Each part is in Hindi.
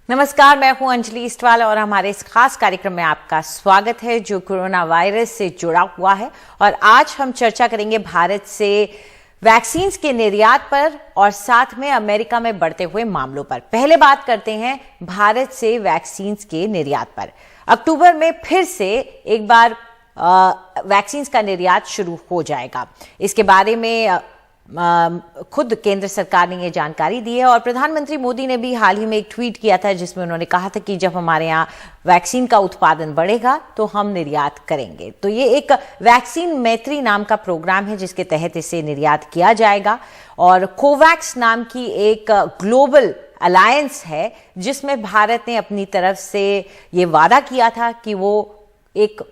नमस्कार, मैं हूं अंजलि इस्टवाल और हमारे इस खास कार्यक्रम में आपका स्वागत है जो कोरोना वायरस से जुड़ा हुआ है। और आज हम चर्चा करेंगे भारत से वैक्सीन के निर्यात पर और साथ में अमेरिका में बढ़ते हुए मामलों पर। पहले बात करते हैं भारत से वैक्सीन के निर्यात पर। अक्टूबर में फिर से एक बार वैक्सीन का निर्यात शुरू हो जाएगा। इसके बारे में खुद केंद्र सरकार ने यह जानकारी दी है और प्रधानमंत्री मोदी ने भी हाल ही में एक ट्वीट किया था जिसमें उन्होंने कहा था कि जब हमारे यहाँ वैक्सीन का उत्पादन बढ़ेगा तो हम निर्यात करेंगे। तो ये एक वैक्सीन मैत्री नाम का प्रोग्राम है जिसके तहत इसे निर्यात किया जाएगा और कोवैक्स नाम की एक ग्लोबल अलायंस है जिसमें भारत ने अपनी तरफ से ये वादा किया था कि वो एक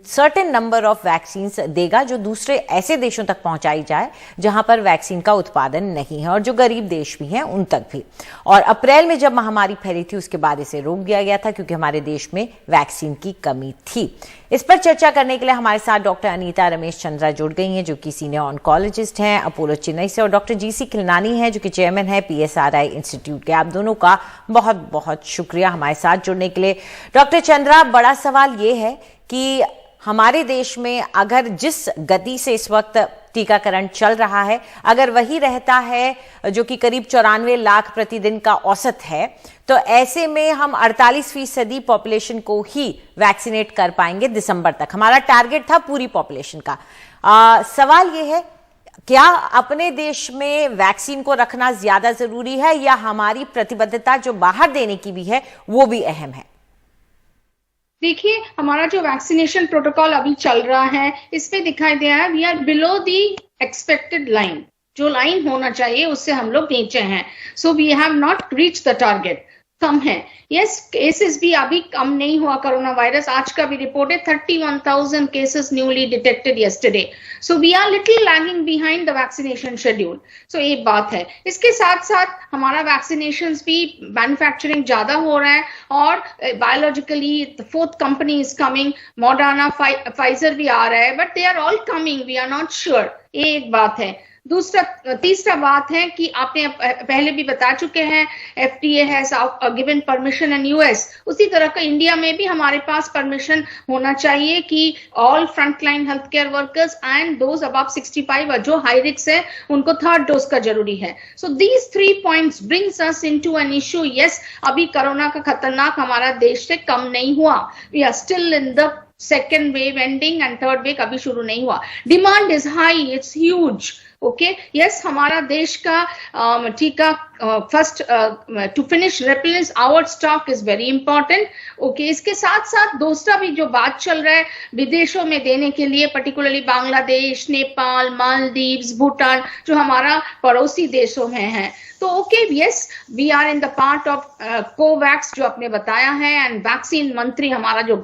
सर्टेन नंबर ऑफ वैक्सीन देगा जो दूसरे ऐसे देशों तक पहुंचाई जाए जहां पर वैक्सीन का उत्पादन नहीं है और जो गरीब देश भी हैं उन तक भी। और अप्रैल में जब महामारी फैली थी उसके बाद इसे रोक दिया गया था क्योंकि हमारे देश में वैक्सीन की कमी थी। इस पर चर्चा करने के लिए हमारे साथ डॉक्टर अनीता रमेश चंद्रा जुड़ गई हैं जो कि सीनियर ऑन्कोलॉजिस्ट हैं अपोलो चेन्नई से, और डॉक्टर जीसी खिलनानी हैं जो कि चेयरमैन है PSRI इंस्टीट्यूट के। आप दोनों का बहुत बहुत शुक्रिया हमारे साथ जुड़ने के लिए। डॉक्टर चंद्रा, बड़ा सवाल ये है कि हमारे देश में अगर जिस गति से इस वक्त टीकाकरण चल रहा है अगर वही रहता है जो कि करीब 94 लाख प्रतिदिन का औसत है, तो ऐसे में हम 48% पॉपुलेशन को ही वैक्सीनेट कर पाएंगे दिसंबर तक। हमारा टारगेट था पूरी पॉपुलेशन का। सवाल ये है, क्या अपने देश में वैक्सीन को रखना ज्यादा जरूरी है या हमारी प्रतिबद्धता जो बाहर देने की भी है वो भी अहम है? देखिए, हमारा जो वैक्सीनेशन प्रोटोकॉल अभी चल रहा है इसमें दिखाई दे रहा है we are below the expected line. जो लाइन होना चाहिए उससे हम लोग नीचे हैं। So we have not reach the target. कम है। यस, केसेस भी अभी कम नहीं हुआ। कोरोना वायरस आज का भी reported 31,000 cases newly detected yesterday. So we are little lagging behind the vaccination schedule. So एक बात है। इसके साथ साथ हमारा वैक्सीनेशन भी मैन्युफैक्चरिंग ज्यादा हो रहा है और biologically fourth company is coming. Moderna, Pfizer भी आ रहा है but they are all coming, we are not sure. ये एक बात है। तीसरा बात है कि आपने पहले भी बता चुके हैं FDA has given permission in US। उसी तरह का इंडिया में भी हमारे पास परमिशन होना चाहिए कि all frontline health care workers and those above 65 जो हाई रिस्क है उनको थर्ड डोज का जरूरी है। So these 3 points brings us into an issue. Yes, अभी कोरोना का खतरनाक हमारा देश से कम नहीं हुआ। We are still in the second wave ending and third wave अभी शुरू नहीं हुआ। Demand is high, it's huge. Okay, yes, हमारा देश का टीका first to finish replace our stock is very important. Okay, इसके साथ साथ दूसरा भी जो बात चल रहा है विदेशों में देने के लिए, पर्टिकुलरली बांग्लादेश, नेपाल, मालदीव्स, भूटान जो हमारा पड़ोसी देशों में है। तो okay, yes, we are in the part of Covax जो आपने बताया है एंड वैक्सीन मंत्री हमारा जो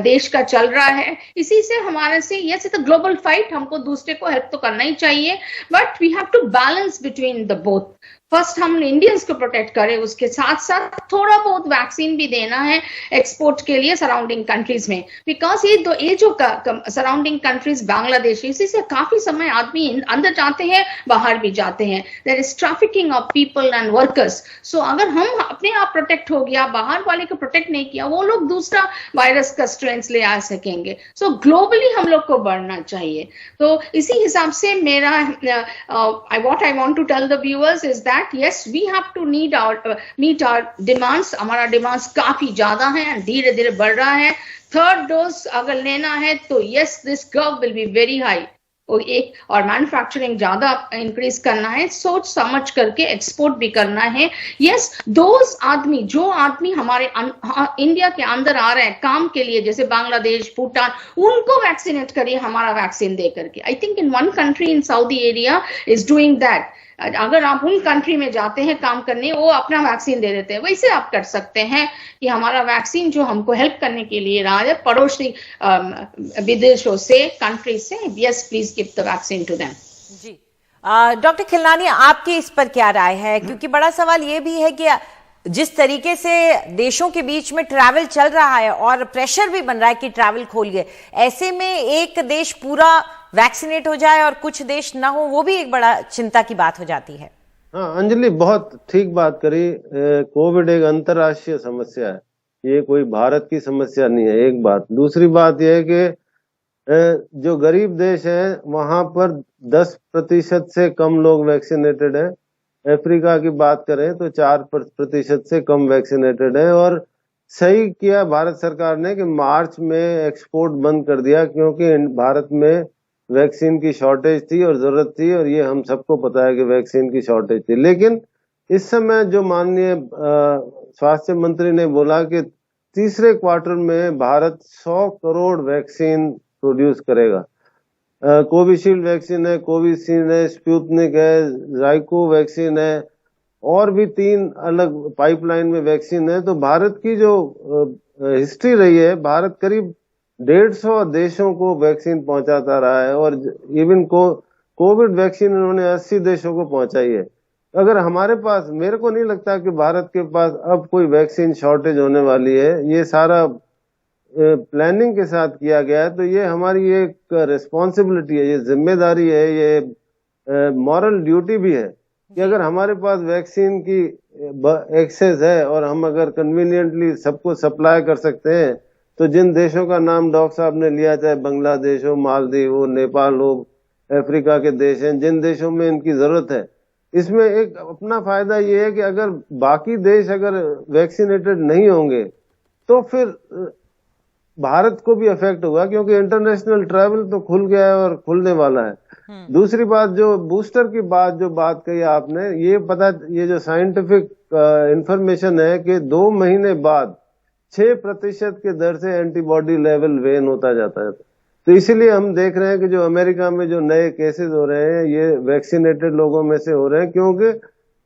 देश का चल रहा है। इसी से हमारे से yes it's a global fight. हमको दूसरे को हेल्प तो करना ही चाहिए but we have to balance between the both. First हम इंडियंस को प्रोटेक्ट करें, उसके साथ साथ थोड़ा बहुत वैक्सीन भी देना है एक्सपोर्ट के लिए सराउंडिंग कंट्रीज में। बिकॉज ये जो सराउंडिंग कंट्रीज बांग्लादेश, इसी से काफी समय आदमी अंदर जाते हैं बाहर भी जाते हैं। There is trafficking of people and workers. So अगर हम अपने आप प्रोटेक्ट हो गया, बाहर वाले को प्रोटेक्ट नहीं किया, वो लोग दूसरा वायरस का स्ट्रेन्स ले आ सकेंगे। सो ग्लोबली हम लोग को बढ़ना चाहिए। तो इसी हिसाब से मेरा what I want to tell the viewers is that yes we have to meet our demands। हमारा डिमांड्स काफी ज्यादा है, धीरे धीरे बढ़ रहा है। थर्ड डोज अगर लेना है तो yes this curve will be very high। और मैन्युफैक्चरिंग ज्यादा इंक्रीज करना है, सोच समझ करके एक्सपोर्ट भी करना है। यस, जो आदमी हमारे इंडिया के अंदर आ रहे हैं काम के लिए, जैसे बांग्लादेश, भूटान, उनको वैक्सीनेट करिए हमारा वैक्सीन दे करके। I think in one country in Saudi area is doing that. अगर आप उन कंट्री में जाते हैं काम करने, वो अपना वैक्सीन दे देते हैं। वैसे आप कर सकते हैं कि हमारा वैक्सीन जो हमको हेल्प करने के लिए रहा है पड़ोसी विदेशों से, कंट्री से, yes please give the vaccine to them. जी, डॉक्टर खिलनानी, आपकी इस पर क्या राय है? क्योंकि बड़ा सवाल ये भी है कि जिस तरीके से देशों के बीच में ट्रैवल चल रहा है और प्रेशर भी बन रहा है कि ट्रैवल खोलिए, ऐसे में एक देश पूरा वैक्सीनेट हो जाए और कुछ देश ना हो, वो भी एक बड़ा चिंता की बात हो जाती है। हाँ अंजलि, बहुत ठीक बात करी। कोविड एक अंतर्राष्ट्रीय समस्या है, ये कोई भारत की समस्या नहीं है, एक बात। दूसरी बात यह है कि जो गरीब देश हैं वहां पर 10% से कम लोग वैक्सीनेटेड हैं। अफ्रीका की बात करें तो 4% से कम वैक्सीनेटेड है। और सही किया भारत सरकार ने कि मार्च में एक्सपोर्ट बंद कर दिया, क्योंकि भारत में वैक्सीन की शॉर्टेज थी और जरूरत थी, और ये हम सबको पता है कि वैक्सीन की शॉर्टेज थी। लेकिन इस समय जो माननीय स्वास्थ्य मंत्री ने बोला कि तीसरे क्वार्टर में भारत 100 करोड़ वैक्सीन प्रोड्यूस करेगा। कोविशील्ड वैक्सीन है, कोविशील्ड है, स्पुतनिक है, जाइको वैक्सीन है, और भी 3 अलग पाइपलाइन में वैक्सीन है। तो भारत की जो हिस्ट्री रही है, भारत करीब 150 देशों को वैक्सीन पहुंचाता रहा है, और इवन कोविड वैक्सीन उन्होंने 80 देशों को पहुंचाई है। अगर हमारे पास, मेरे को नहीं लगता कि भारत के पास अब कोई वैक्सीन शॉर्टेज होने वाली है। ये सारा प्लानिंग के साथ किया गया है। तो ये हमारी एक रिस्पॉन्सिबिलिटी है, ये जिम्मेदारी है, ये मॉरल ड्यूटी भी है कि अगर हमारे पास वैक्सीन की एक्सेस है और हम अगर कन्वीनियंटली सबको सप्लाई कर सकते हैं, तो जिन देशों का नाम डॉक्टर साहब ने लिया, चाहे बांग्लादेश हो, मालदीव हो, नेपाल हो, अफ्रीका के देश हैं, जिन देशों में इनकी जरूरत है, इसमें एक अपना फायदा ये है कि अगर बाकी देश अगर वैक्सीनेटेड नहीं होंगे तो फिर भारत को भी इफेक्ट होगा, क्योंकि इंटरनेशनल ट्रैवल तो खुल गया है और खुलने वाला है। दूसरी बात, जो बूस्टर की बात कही आपने, ये जो साइंटिफिक इंफॉर्मेशन है कि 2 महीने बाद 6% के दर से एंटीबॉडी लेवल वेन होता जाता है। तो इसीलिए हम देख रहे हैं कि जो अमेरिका में जो नए केसेस हो रहे हैं, ये वैक्सीनेटेड लोगों में से हो रहे हैं, क्योंकि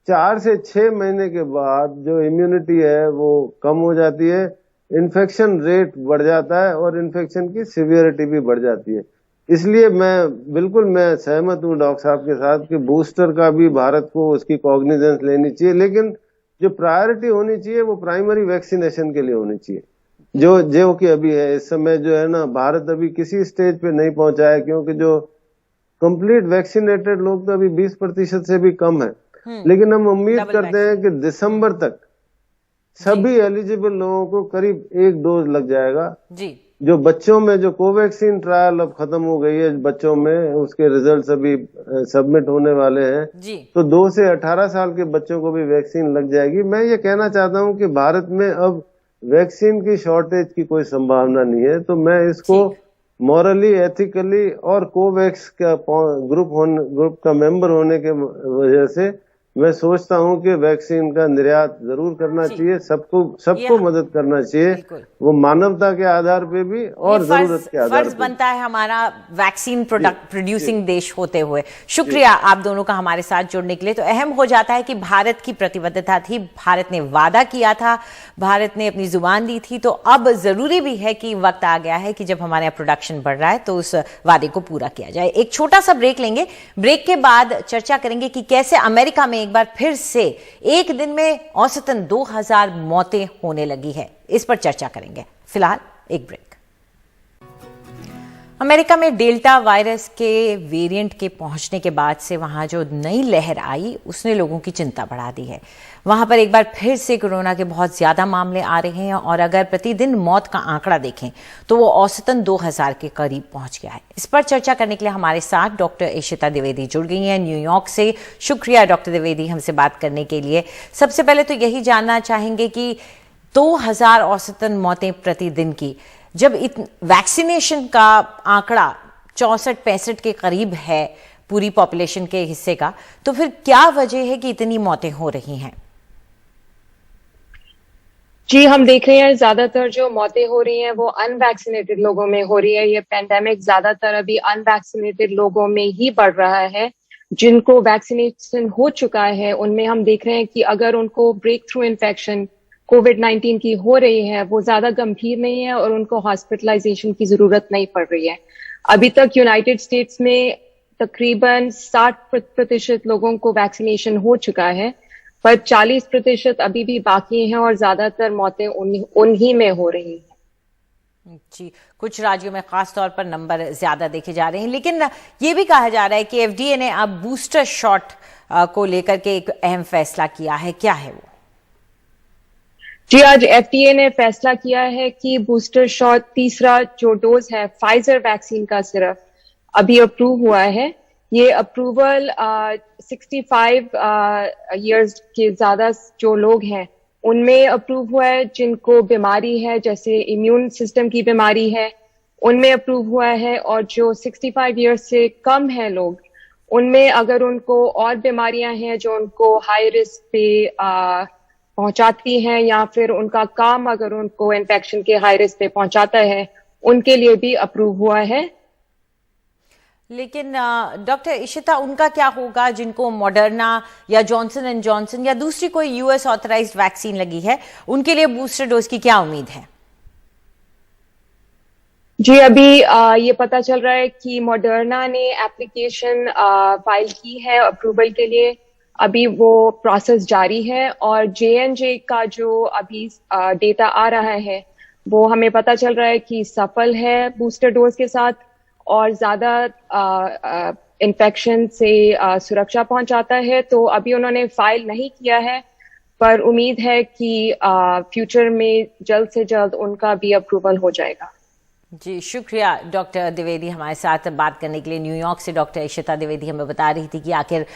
4 से 6 महीने के बाद जो इम्यूनिटी है वो कम हो जाती है, इन्फेक्शन रेट बढ़ जाता है और इन्फेक्शन की सिवियरिटी भी बढ़ जाती है। इसलिए मैं सहमत हूँ डॉक्टर साहब के साथ कि बूस्टर का भी भारत को उसकी कॉग्निजेंस लेनी चाहिए, लेकिन जो प्रायोरिटी होनी चाहिए वो प्राइमरी वैक्सीनेशन के लिए होनी चाहिए, जो कि अभी है। इस समय जो है ना, भारत अभी किसी स्टेज पे नहीं पहुंचा है, क्योंकि जो कंप्लीट वैक्सीनेटेड लोग तो अभी 20% से भी कम है। लेकिन हम उम्मीद करते हैं कि दिसंबर तक सभी एलिजिबल लोगों को करीब 1 डोज लग जाएगा जी। जो बच्चों में जो कोवैक्सीन ट्रायल अब खत्म हो गई है बच्चों में, उसके रिजल्ट्स अभी सबमिट होने वाले हैं जी। तो 2 से 18 साल के बच्चों को भी वैक्सीन लग जाएगी। मैं ये कहना चाहता हूं कि भारत में अब वैक्सीन की शॉर्टेज की कोई संभावना नहीं है। तो मैं इसको मॉरली, एथिकली और कोवैक्स का ग्रुप का मेंबर होने के वजह से मैं सोचता हूं कि वैक्सीन का निर्यात जरूर करना चाहिए, सबको मदद करना चाहिए, वो मानवता के आधार पे भी और जरूरत के आधार पे। फर्ज बनता है हमारा वैक्सीन प्रोड्यूसिंग देश होते हुए। शुक्रिया आप दोनों का हमारे साथ जुड़ने के लिए। तो अहम हो जाता है कि भारत की प्रतिबद्धता थी, भारत ने वादा किया था, भारत ने अपनी जुबान दी थी। तो अब जरूरी भी है कि वक्त आ गया है कि जब हमारे यहाँ प्रोडक्शन बढ़ रहा है तो उस वादे को पूरा किया जाए। एक छोटा सा ब्रेक लेंगे, ब्रेक के बाद चर्चा करेंगे कि कैसे अमेरिका में एक बार फिर से एक दिन में औसतन 2000 मौतें होने लगी है। इस पर चर्चा करेंगे। फिलहाल एक ब्रेक। अमेरिका में डेल्टा वायरस के वेरिएंट के पहुंचने के बाद से वहां जो नई लहर आई उसने लोगों की चिंता बढ़ा दी है। वहां पर एक बार फिर से कोरोना के बहुत ज्यादा मामले आ रहे हैं और अगर प्रतिदिन मौत का आंकड़ा देखें तो वो औसतन 2000 के करीब पहुंच गया है। इस पर चर्चा करने के लिए हमारे साथ डॉक्टर इशिता द्विवेदी जुड़ गई हैं न्यूयॉर्क से। शुक्रिया डॉक्टर द्विवेदी हमसे बात करने के लिए। सबसे पहले तो यही जानना चाहेंगे कि 2000 औसतन मौतें प्रतिदिन की, जब वैक्सीनेशन का आंकड़ा 64-65 के करीब है पूरी पॉपुलेशन के हिस्से का, तो फिर क्या वजह है कि इतनी मौतें हो रही हैं? जी, हम देख रहे हैं ज्यादातर जो मौतें हो रही हैं वो अनवैक्सीनेटेड लोगों में हो रही है। ये पेंडेमिक ज्यादातर अभी अनवैक्सीनेटेड लोगों में ही बढ़ रहा है। जिनको वैक्सीनेशन हो चुका है उनमें हम देख रहे हैं कि अगर उनको ब्रेक थ्रू इन्फेक्शन कोविड-19 की हो रही है वो ज्यादा गंभीर नहीं है और उनको हॉस्पिटलाइजेशन की जरूरत नहीं पड़ रही है। अभी तक यूनाइटेड स्टेट्स में तकरीबन 60% लोगों को वैक्सीनेशन हो चुका है, पर 40% अभी भी बाकी हैं और ज्यादातर मौतें उन्हीं में हो रही हैं। जी, कुछ राज्यों में खास तौर पर नंबर ज्यादा देखे जा रहे हैं, लेकिन ये भी कहा जा रहा है कि एफडीए ने अब बूस्टर शॉट को लेकर के एक अहम फैसला किया है, क्या है वो? जी, आज FDA ने फैसला किया है कि बूस्टर शॉट तीसरा जो डोज है फाइजर वैक्सीन का सिर्फ अभी अप्रूव हुआ है। ये अप्रूवल 65 इयर्स के ज्यादा जो लोग हैं उनमें अप्रूव हुआ है, जिनको बीमारी है जैसे इम्यून सिस्टम की बीमारी है उनमें अप्रूव हुआ है, और जो 65 इयर्स से कम है लोग उनमें अगर उनको और बीमारियां हैं जो उनको हाई रिस्क पे पहुंचाती हैं या फिर उनका काम अगर उनको इन्फेक्शन के हाई रिस्क पे पहुंचाता है उनके लिए भी अप्रूव हुआ है। लेकिन डॉक्टर इशिता, उनका क्या होगा जिनको मॉडर्ना या जॉनसन एंड जॉनसन या दूसरी कोई यूएस ऑथराइज्ड वैक्सीन लगी है, उनके लिए बूस्टर डोज की क्या उम्मीद है? जी, अभी ये पता चल रहा है कि मॉडर्ना ने एप्लीकेशन फाइल की है अप्रूवल के लिए, अभी वो प्रोसेस जारी है, और J&J का जो अभी डेटा आ रहा है वो हमें पता चल रहा है कि सफल है बूस्टर डोज के साथ और ज्यादा इन्फेक्शन से सुरक्षा पहुंचाता है। तो अभी उन्होंने फाइल नहीं किया है, पर उम्मीद है कि फ्यूचर में जल्द से जल्द उनका भी अप्रूवल हो जाएगा। जी, शुक्रिया डॉक्टर द्विवेदी हमारे साथ बात करने के लिए। न्यूयॉर्क से डॉक्टर इशिता द्विवेदी हमें बता रही थी कि आखिर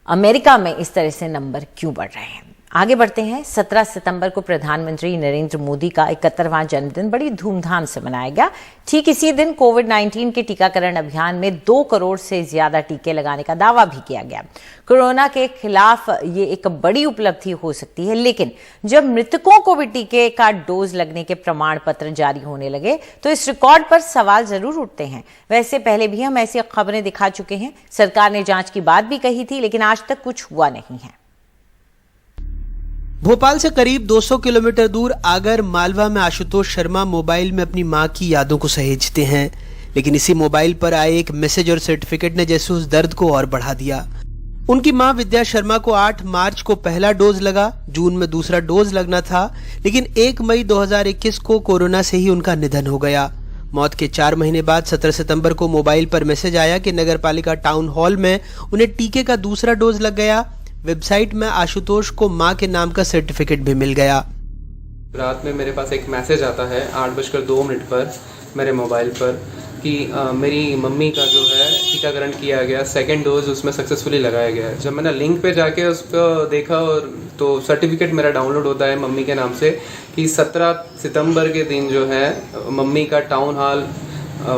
अमेरिका में इस तरह से नंबर क्यों बढ़ रहे हैं। आगे बढ़ते हैं। 17 सितंबर को प्रधानमंत्री नरेंद्र मोदी का 71वां जन्मदिन बड़ी धूमधाम से मनाया गया। ठीक इसी दिन कोविड-19 के टीकाकरण अभियान में 2 करोड़ से ज्यादा टीके लगाने का दावा भी किया गया। कोरोना के खिलाफ ये एक बड़ी उपलब्धि हो सकती है, लेकिन जब मृतकों को भी टीके का डोज लगने के प्रमाण पत्र जारी होने लगे तो इस रिकॉर्ड पर सवाल जरूर उठते हैं। वैसे पहले भी हम ऐसी खबरें दिखा चुके हैं, सरकार ने जांच की बात भी कही थी, लेकिन आज तक कुछ हुआ नहीं है। भोपाल से करीब 200 किलोमीटर दूर आगर मालवा में आशुतोष शर्मा मोबाइल में अपनी मां की यादों को सहेजते हैं, लेकिन इसी मोबाइल पर आए एक मैसेज और सर्टिफिकेट ने जैसे उस दर्द को और बढ़ा दिया। उनकी मां विद्या शर्मा को 8 मार्च को पहला डोज लगा, जून में दूसरा डोज लगना था, लेकिन 1 मई 2021 को कोरोना से ही उनका निधन हो गया। मौत के 4 महीने बाद 17 सितंबर को मोबाइल पर मैसेज आया कि नगरपालिका टाउन हॉल में उन्हें टीके का दूसरा डोज लग गया। वेबसाइट में आशुतोष को मां के नाम का सर्टिफिकेट भी मिल गया। रात में मेरे पास एक मैसेज आता है 8:02 पर मेरे मोबाइल पर कि मेरी मम्मी का जो है टीकाकरण किया गया, सेकंड डोज उसमें सक्सेसफुली लगाया गया है। जब मैंने लिंक पे जाके उसको देखा और तो सर्टिफिकेट मेरा डाउनलोड होता है मम्मी के नाम से कि 17 सितंबर के दिन जो है मम्मी का town hall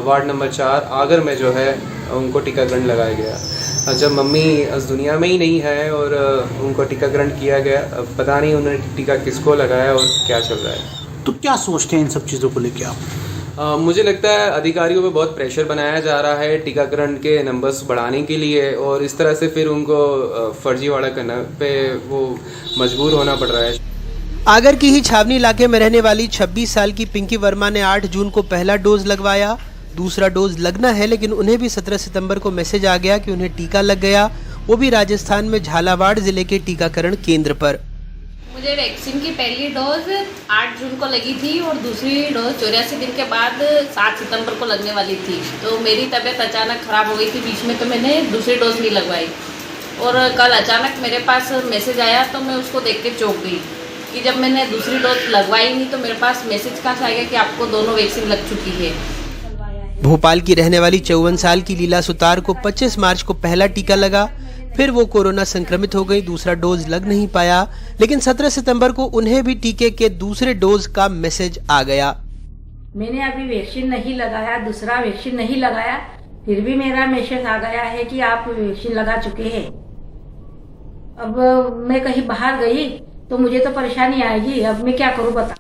ward number 4 Agar में जो है उनको टीकाकरण लगाया गया। जब मम्मी इस दुनिया में ही नहीं है और उनको टीकाकरण किया गया, पता नहीं उन्होंने टीका किसको लगाया और क्या चल रहा है। तो क्या सोचते हैं इन सब चीज़ों को लेकर आप? मुझे लगता है अधिकारियों पे बहुत प्रेशर बनाया जा रहा है टीकाकरण के नंबर्स बढ़ाने के लिए, और इस तरह से फिर उनको फर्जीवाड़ा करने पे वो मजबूर होना पड़ रहा है। आगर की ही छावनी इलाके में रहने वाली 26 साल की पिंकी वर्मा ने 8 जून को पहला डोज लगवाया। दूसरा डोज लगना है, लेकिन उन्हें भी 17 सितंबर को मैसेज आ गया कि उन्हें टीका लग गया, वो भी राजस्थान में झालावाड़ जिले के टीकाकरण केंद्र पर। मुझे वैक्सीन की पहली डोज 8 जून को लगी थी और दूसरी डोज 84 दिन के बाद 7 सितंबर को लगने वाली थी। तो मेरी तबीयत अचानक ख़राब हो गई थी बीच में, तो मैंने दूसरी डोज नहीं लगवाई। और कल अचानक मेरे पास मैसेज आया तो मैं उसको देख के चौंक गई कि जब मैंने दूसरी डोज लगवाई नहीं तो मेरे पास मैसेज कहाँ से आएगा कि आपको दोनों वैक्सीन लग चुकी है। भोपाल की रहने वाली 54 साल की लीला सुतार को 25 मार्च को पहला टीका लगा, फिर वो कोरोना संक्रमित हो गई, दूसरा डोज लग नहीं पाया, लेकिन 17 सितंबर को उन्हें भी टीके के दूसरे डोज का मैसेज आ गया। मैंने अभी वैक्सीन नहीं लगाया, दूसरा वैक्सीन नहीं लगाया, फिर भी मेरा मैसेज आ गया है कि आप वैक्सीन लगा चुके हैं। अब मैं कहीं बाहर गई तो मुझे तो परेशानी आएगी, अब मैं क्या करूं बताओ।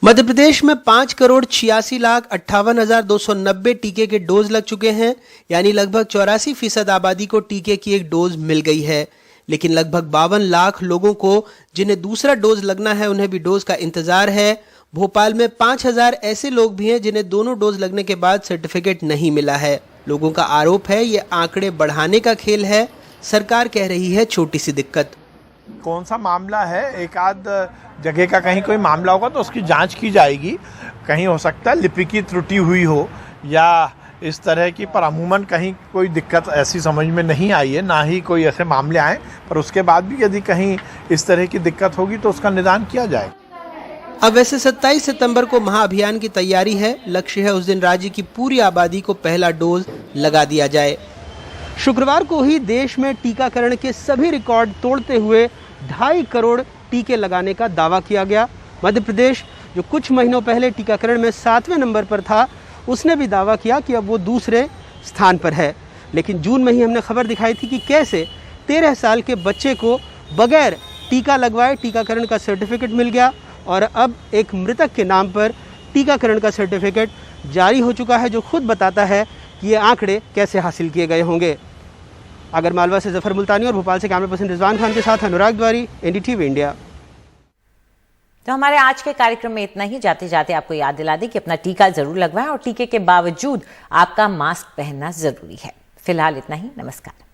मध्य प्रदेश में 5,86,58,290 टीके के डोज लग चुके हैं, यानी लगभग 84% आबादी को टीके की एक डोज मिल गई है, लेकिन लगभग 52 लाख लोगों को जिन्हें दूसरा डोज लगना है उन्हें भी डोज का इंतजार है। भोपाल में 5,000 ऐसे लोग भी हैं जिन्हें दोनों डोज लगने के बाद सर्टिफिकेट नहीं मिला है। लोगों का आरोप है ये आंकड़े बढ़ाने का खेल है, सरकार कह रही है छोटी सी दिक्कत। कौन सा मामला है, एक आध जगह का कहीं कोई मामला होगा तो उसकी जांच की जाएगी। कहीं हो सकता है लिपि की त्रुटि हुई हो या इस तरह की, पर अमूमन कहीं कोई दिक्कत ऐसी समझ में नहीं आई है, ना ही कोई ऐसे मामले आए। पर उसके बाद भी यदि कहीं इस तरह की दिक्कत होगी तो उसका निदान किया जाएगा। अब वैसे 27 सितंबर को महाअभियान की तैयारी है। लक्ष्य है उस दिन राज्य की पूरी आबादी को पहला डोज लगा दिया जाए। शुक्रवार को ही देश में टीकाकरण के सभी रिकॉर्ड तोड़ते हुए 2.5 करोड़ टीके लगाने का दावा किया गया। मध्य प्रदेश, जो कुछ महीनों पहले टीकाकरण में 7वें नंबर पर था, उसने भी दावा किया कि अब वो दूसरे स्थान पर है। लेकिन जून में ही हमने खबर दिखाई थी कि कैसे 13 साल के बच्चे को बगैर टीका लगवाए टीकाकरण का सर्टिफिकेट मिल गया और अब एक मृतक के नाम पर टीकाकरण का सर्टिफिकेट जारी हो चुका है, जो खुद बताता है कि ये आंकड़े कैसे हासिल किए गए होंगे। अगर मालवा से जफर मुल्तानी और भोपाल से कैमरा पर्सन रिजवान खान के साथ अनुराग द्वारी, एनडीटीवी इंडिया। तो हमारे आज के कार्यक्रम में इतना ही। जाते जाते आपको याद दिला दें कि अपना टीका जरूर लगवाएं और टीके के बावजूद आपका मास्क पहनना जरूरी है। फिलहाल इतना ही। नमस्कार।